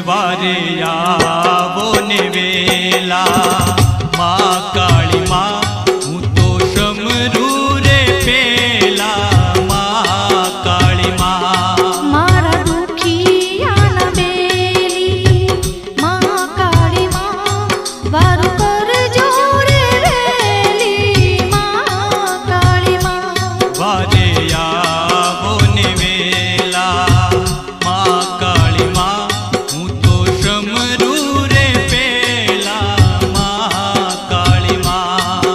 वारे आवो ने वेला माँ काली माँ हूँ तो शमरू रे पेला माँ काली माँ मारा दुखिया न बेली माँ काली माँ वारु कर जोरे वेली माँ काली माँ वारे आवो ने वेला माँ काली माँ शमरू रे पेला माँ काली माँ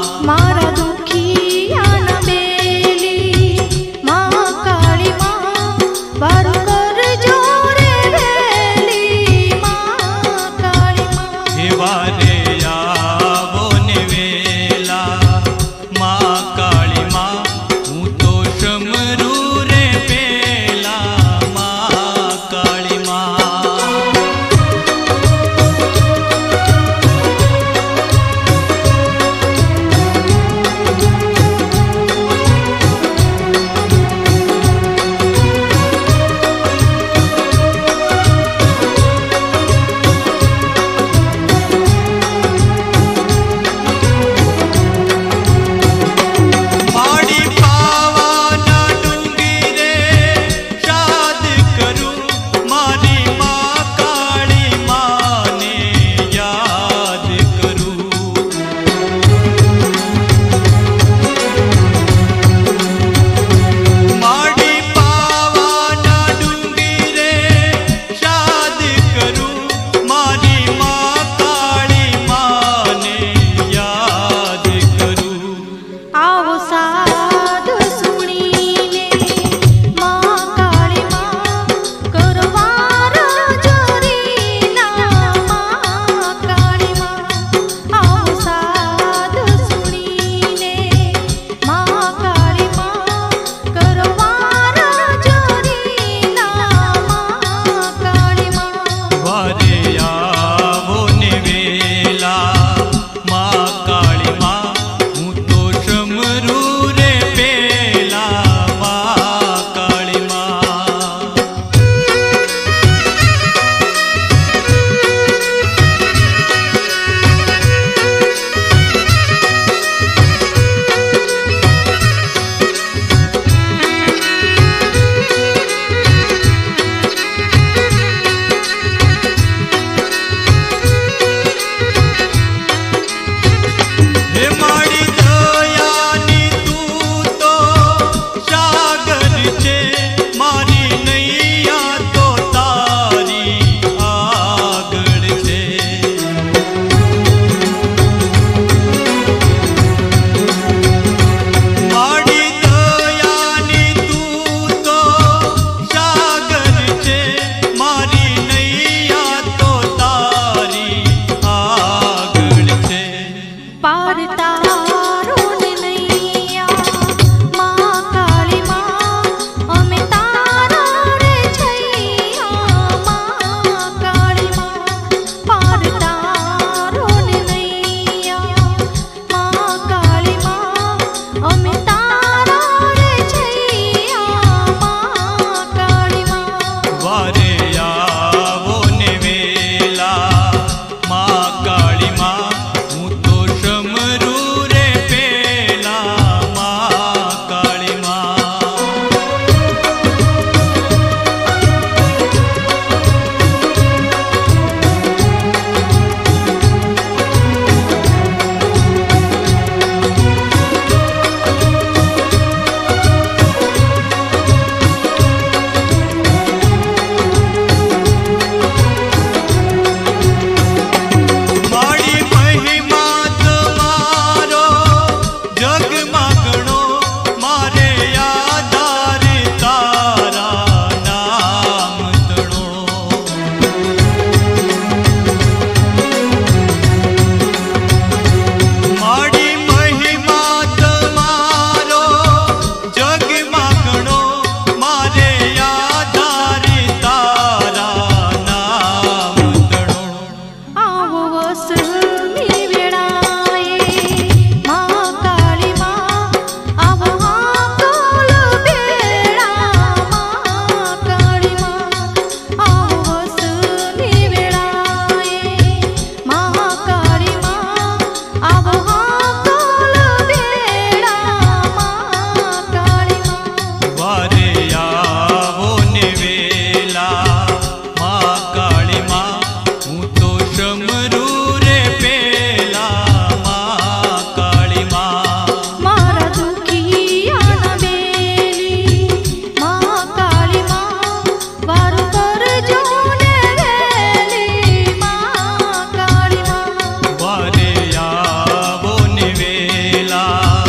વારું કરજો ને વેલી મા કાળી મા. વારે આવો ને વેલા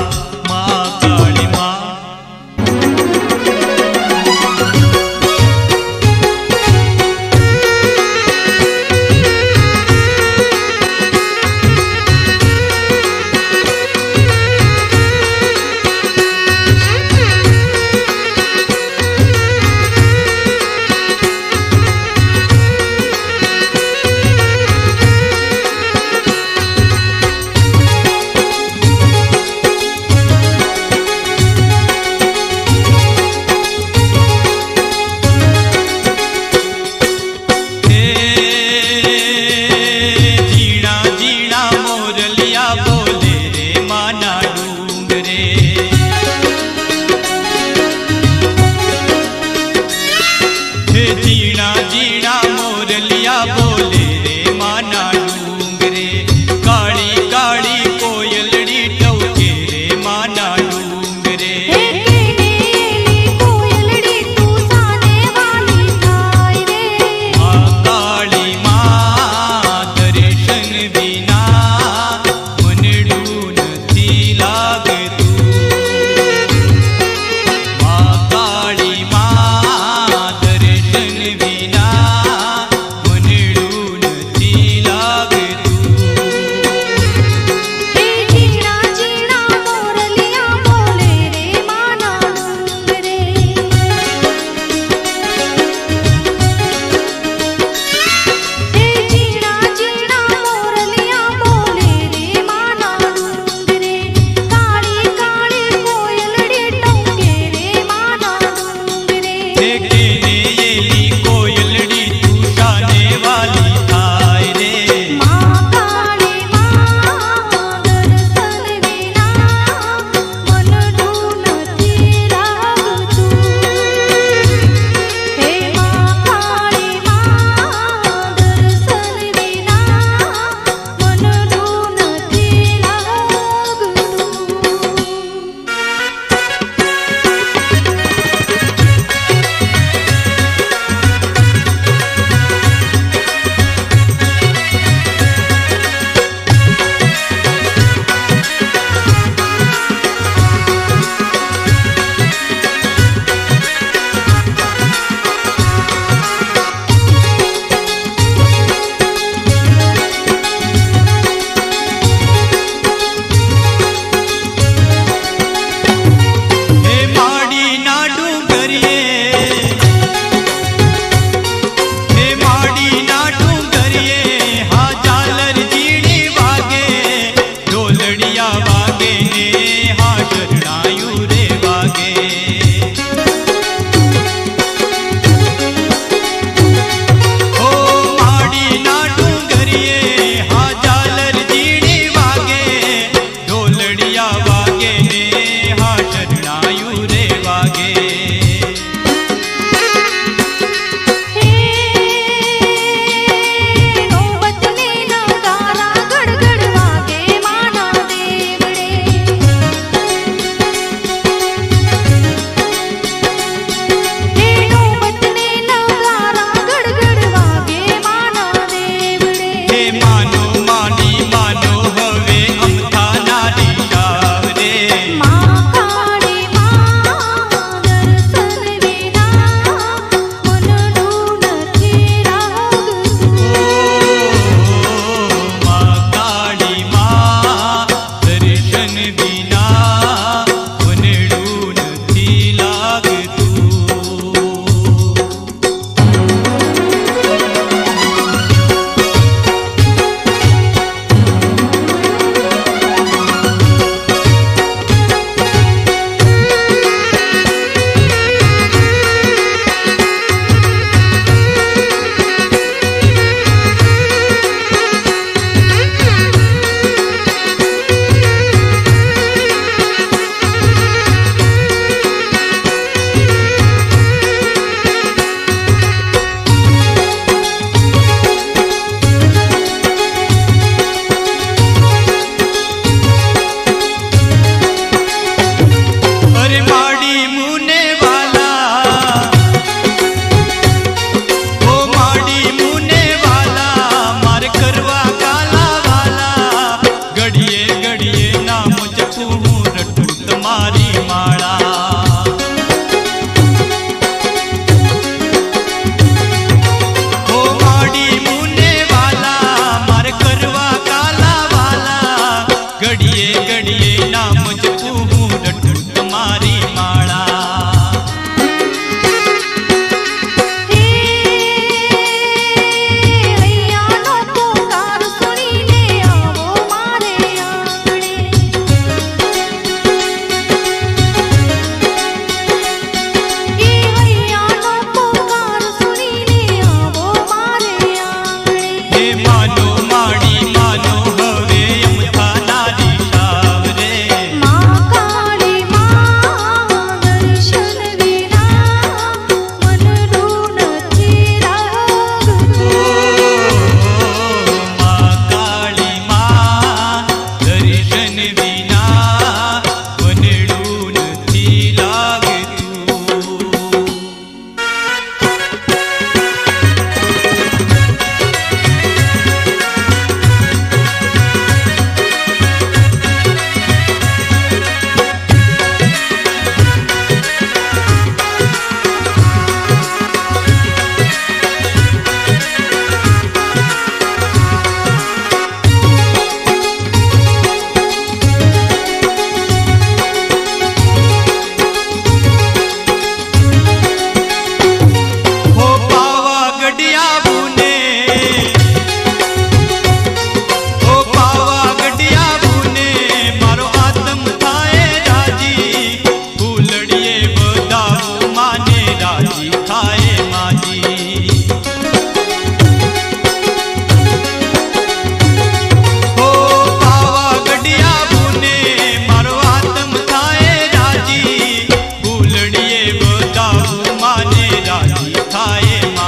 મા કાળી મા. જીણા જીણા મોરલિયા બોલે રે માના ડુંગરે. કાળી કાળી કોયલડી ટવકે રે માના ડુંગરે. હે કેનેલી કોયલડી તું સાને વાલી થાય રે. મા કાળી મા દર્શન વિના મનડું નથી લાગતું. મા કાળી મા દર્શન વિના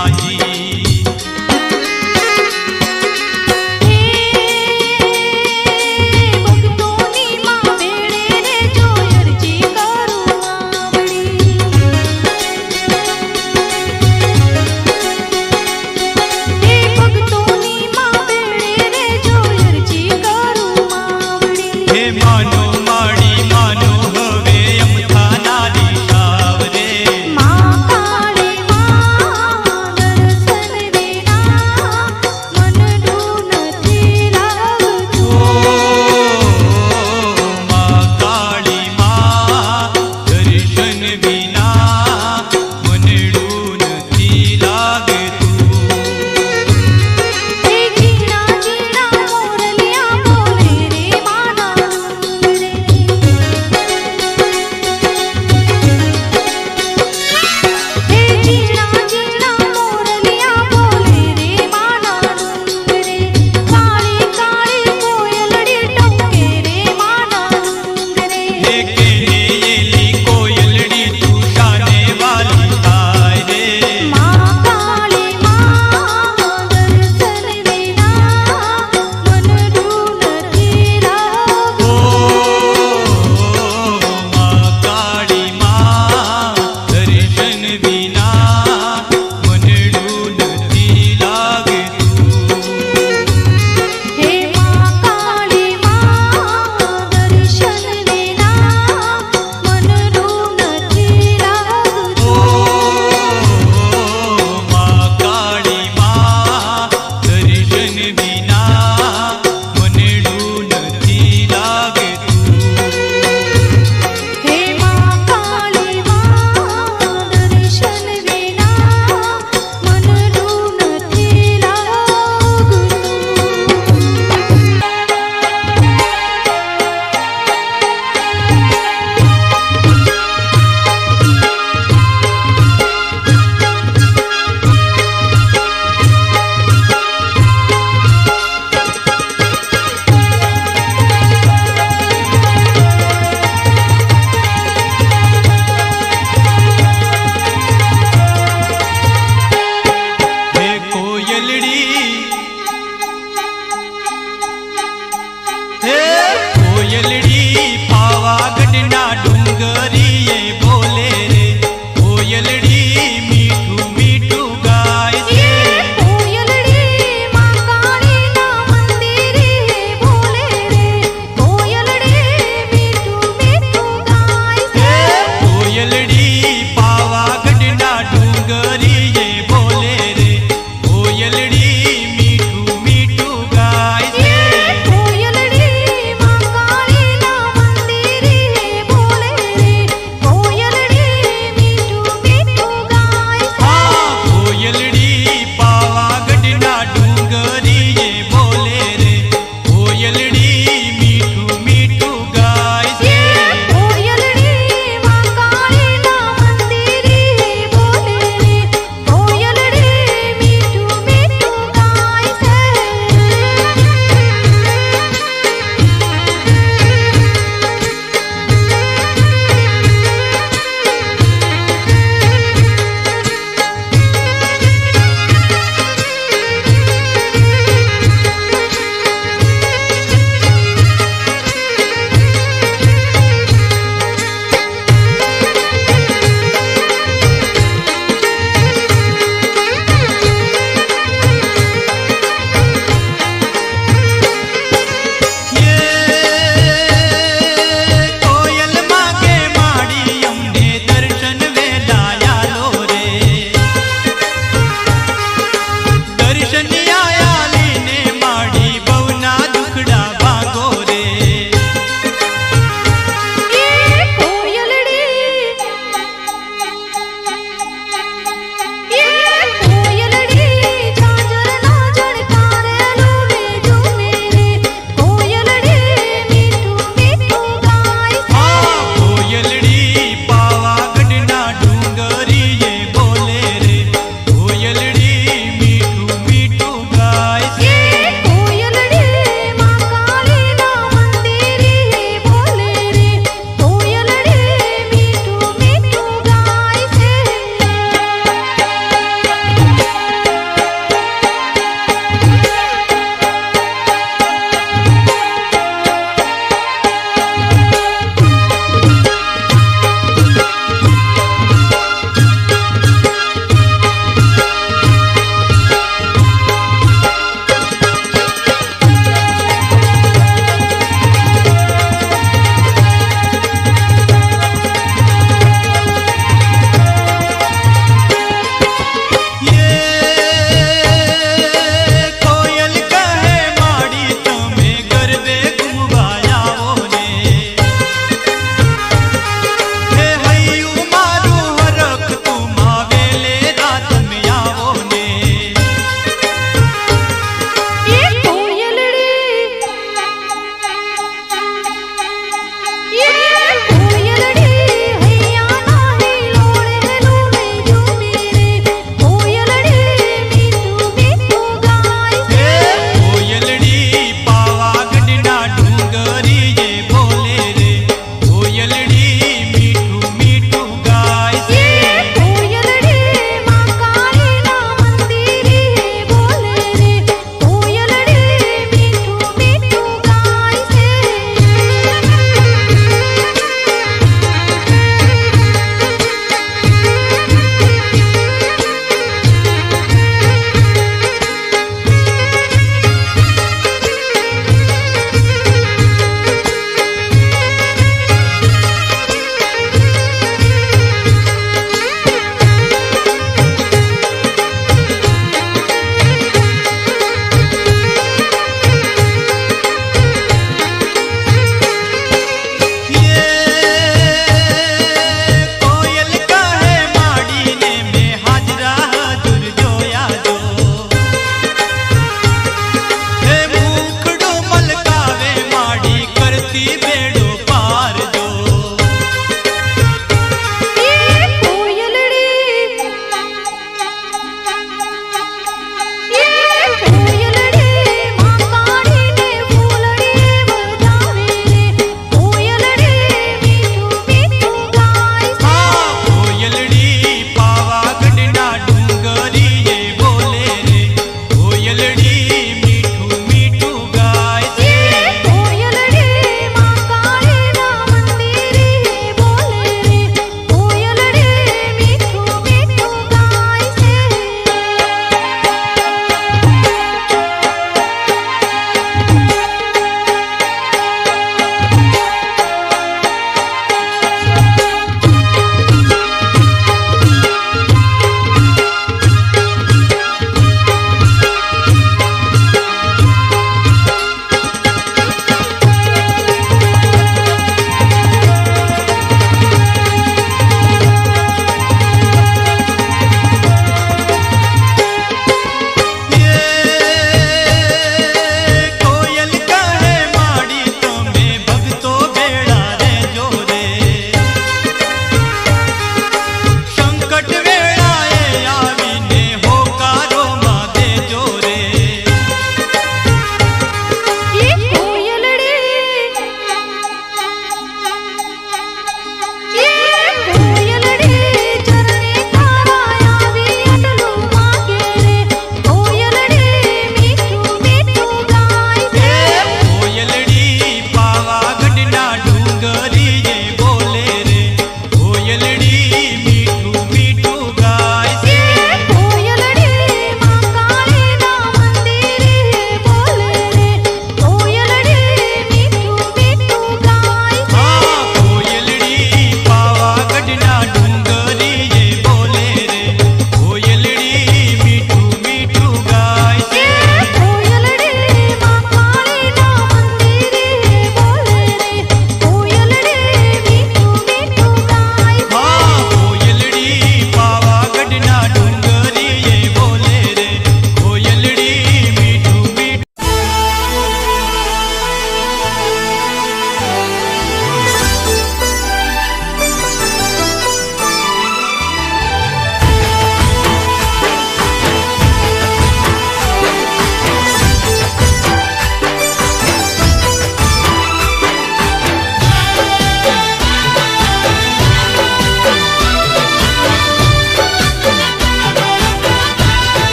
માજી. હે ભક્તોની માં વેળે રે જો અરજી કરું માવડી. હે ભક્તોની માં વેળે રે જો અરજી કરું માવડી. હે માનો માડી માનો હવે અમથાના દિશાવ રે. માં કાળી માં દર્શન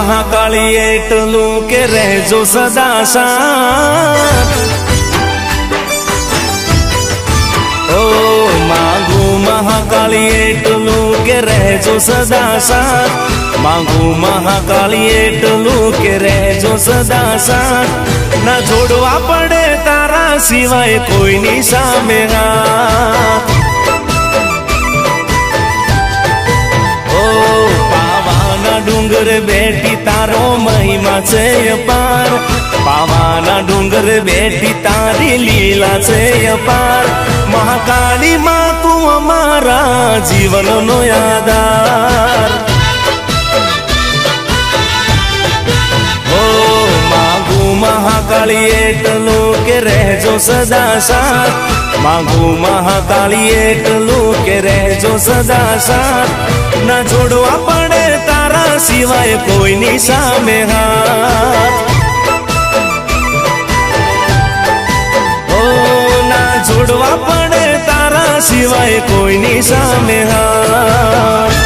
મહાકાળી એટલું કે રહેજો સદા સાથ ઓ માંગુ મહાકાળી એટલું કે રહેજો સદા સાથ માંગુ મહાકાળી એટલું કે રહેજો સદા સાથ ના જોડવા પડે તારા સિવાય કોઈની સામે હાથ ઓ પાવાના ડુંગર બેઠી તારો મહિમા છે અપાર પાવાના ડુંગર બેઠી તારી લીલા છે અપાર મહાકાળી માં તું અમારા જીવનનો આધાર ઓ માંગુ મહાકાળી એટલું કે રહેજો સદા સાથ માંગુ મહાકાળી એટલું કે રહેજો સદા સાથ ના જોડવા પડે તારા સિવાય કોઈની સામે હાથ ઓ ના જોડવા પડે તારા સિવાય કોઈની સામે હાથ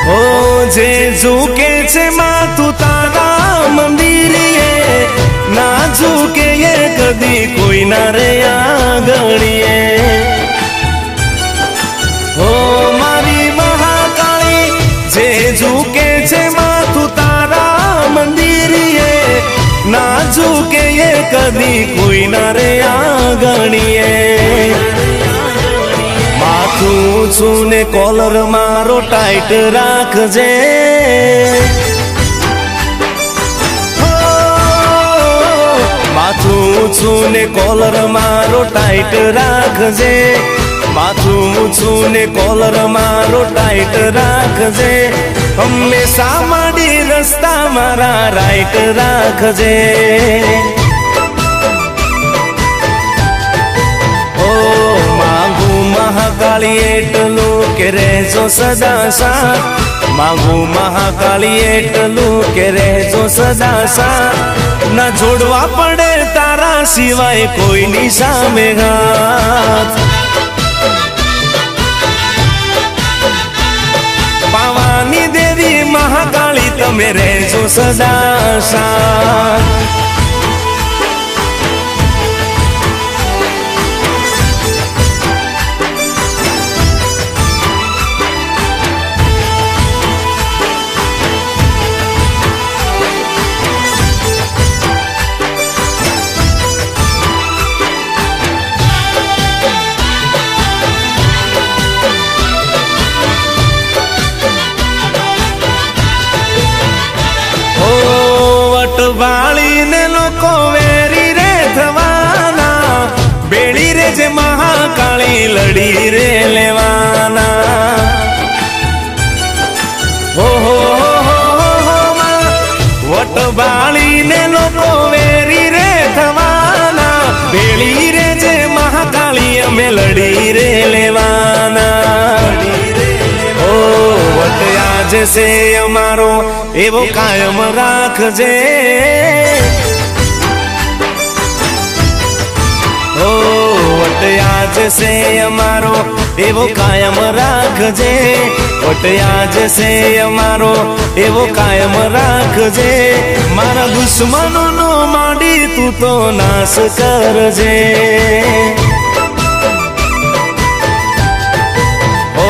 ઓ જે ઝૂકે છે માથું તારા મંદિરે ના ઝૂકે એ કદી કોઈ ના રે આંગણીએ ઓ મારી મહાકાળી જે ઝૂકે છે માથું તારા મંદિરે ના ઝૂકે એ કદી કોઈ ના રે આંગણીએ માથું છું ને કોલર મારો ટાઈટ રાખજે માથું છું ને કોલર મારો ટાઈટ રાખજે માથું છું ને કોલર મારો ટાઈટ રાખજે હંમેશા માડી રસ્તા મારા રાઈટ રાખજે મહાકાળી એટલું કે રહેજો સદા સાથ માંગુ મહાકાળી એટલું કે રહેજો સદા સાથ ના જોડવા પડે તારા સિવાય કોઈની સામે હાથ પાવાની દેવી મહાકાળી તમે રહેજો સદા સાથ વાળીને લોકો વેરી રે થવાના બેડી રે જે મહાકાળી લડી રે લેવાના ઓહો વટ વાળીને લોકો વેરી રે થવાના બેડી રે જે મહાકાળી અમે લડી રે લેવાના ઓ વટ આજે છે અમારો એવો કાયમ રાખજે ઓ વટ આજ છે અમારો એવો કાયમ રાખજે વટ આજ છે અમારો એવો કાયમ રાખજે મારા દુશ્મનોનો માંડી તું તો નાશ કરજે ઓ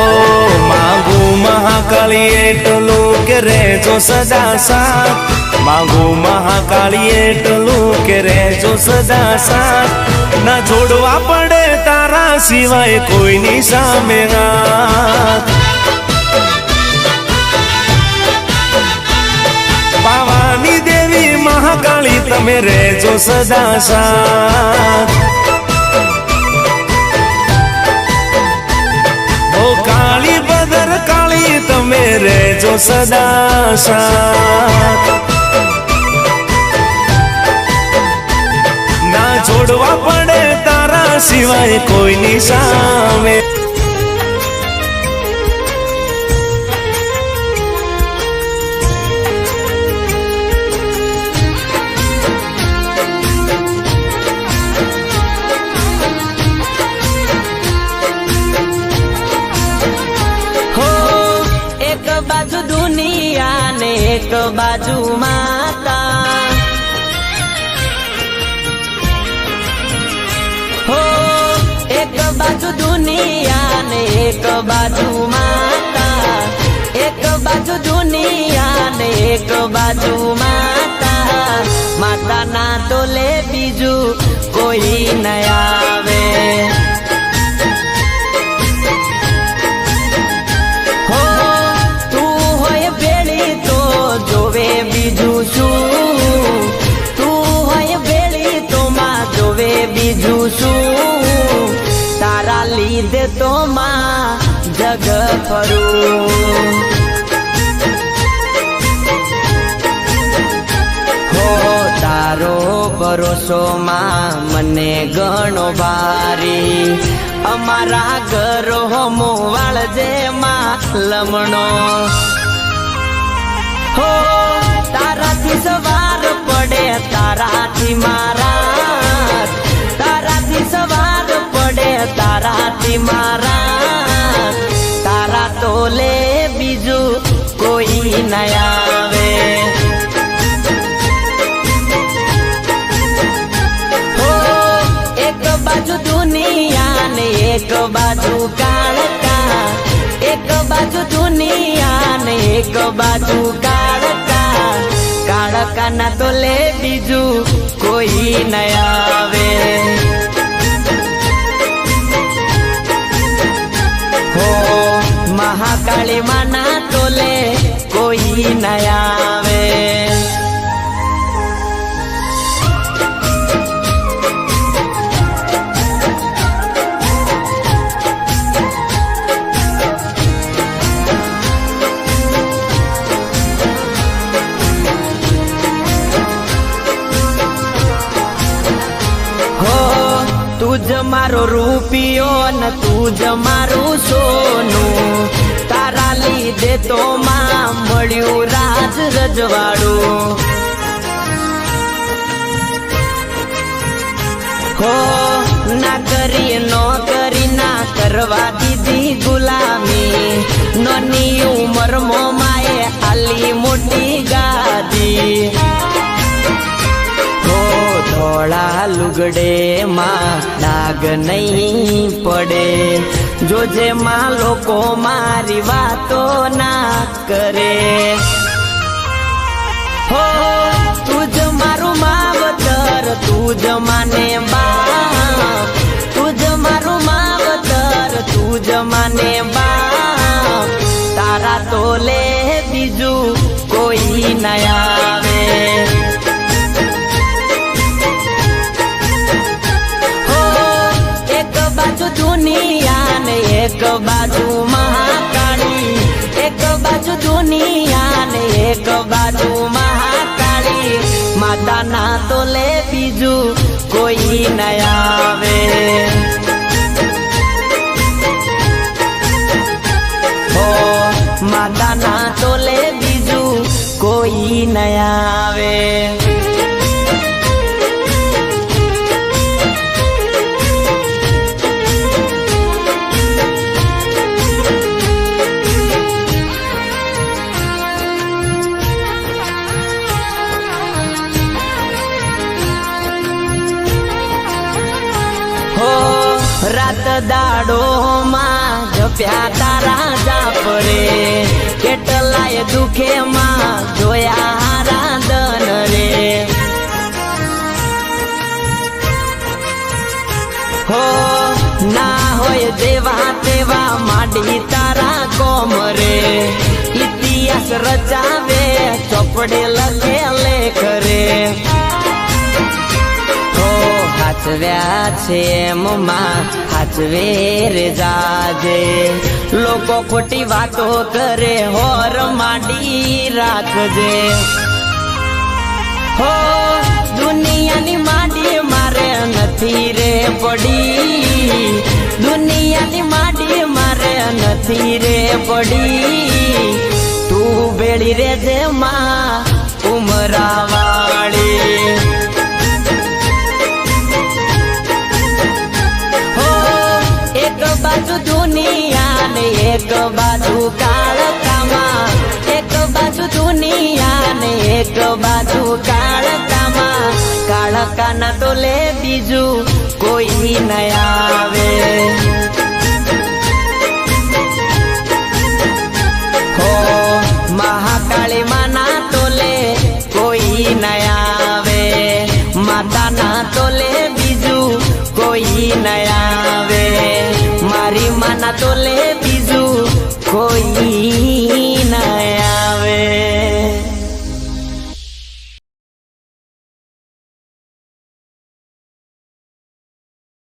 માંગુ મહાકાળી એટલું કે રહેજો સદા સાથ માંગુ મહાકાળી એટલું કે રહેજો સદા સાથ ના જોડવા પડે તારા સિવાય કોઈની સામે હાથ પાવાની દેવી મહાકાળી તમે રહેજો સદા સાથ ઓ કાળી બદર કાળી તમે રહેજો સદા સાથ છોડવા પડે તારા સિવાય કોઈની સામે. બાજુ દુનિયા ને એક બાજુ માતા, હો એક બાજુ દુનિયા ને એક બાજુ માતા, એક બાજુ દુનિયા ને એક બાજુ માતા. માતા ના તોલે બીજું કોઈ ન આવે. બીજું શું તું હોય ભેળી તો માં જોવે બીજું શું. તારા લીધે તો માં જગ ફરું. હો તારો ભરોસો માં મને ઘણો ભારી. અમારા ઘરો મોવાળજે માં લમણો. હો તારાથી સવાર પડે તારાથી મારા, તારાથી સવાર પડે તારાથી મારા. તારા તોલે બીજું કોઈ ન આવે. હો એક બાજુ દુનિયા ને એક બાજુ કાળકા, એક બાજુ દુનિયા ને એક બાજુ કાળકા. કાળકા ના તોલે બીજું કોઈ ન આવે. હો મહાકાળી માના તોલે કોઈ ન આવે. તુજ મારો રૂપિયો ને તુજ મારું સોનું. તારા લીધે તો માં મળ્યું રાજ રજવાડું. હો ના કરી નોકરી ના કરવા દીધી ગુલામી. નાની ઉંમર મોમાએ આલી મોટી ગાદી. ધોળા લુગડે માં ડાગ નહીં પડે. જોજે માં લોકો મારી વાતો ના કરે. હો તુજ મારું માવતર તુજ માને બાપ, તુજ મારું માવતર તુજ માને બાપ. તારા તોલે બીજું કોઈ ન આવે. દુનિયા ને એક બાજુ મહાકાળી, એક બાજુ દુનિયા ને એક બાજુ મહાકાળી. માતા ના તોલે બીજું કોઈ ન આવે. હો માતા ના તોલે બીજું કોઈ ન આવે. રાત દાડો માં જપ્યા તારા જાપરે. કેટલાય દુખે માં જોયા હારા દન રે. હો ના હોય જેવા તેવા માંડી તારા કોમ રે. ઇતિહાસ રચાવે ચોપડે લખે લેખ રે. હાચવ્યા છે મમ્મા હાચવે રે જાજે. લોકો ખોટી વાતો કરે હોર માંડી રાખજે. હો દુનિયાની માંડી મારે નથી નથી રે પડી દુનિયાની માડી મારે નથી રે પડી તું બેડી રે જે માં ઉમરાવાળી હો એક બાજુ દુનિયા ને એક બાજુ કાળકામાં એક બાજુ દુનિયા ને એક બાજુ કાળકામાં કાળકાના તો લે બીજું કોઈ ન આવે હો મહાકાળી માના તોલે કોઈ ન આવે માતાના તોલે બીજું કોઈ ન આવે મારી માના તોલે બીજું કોઈ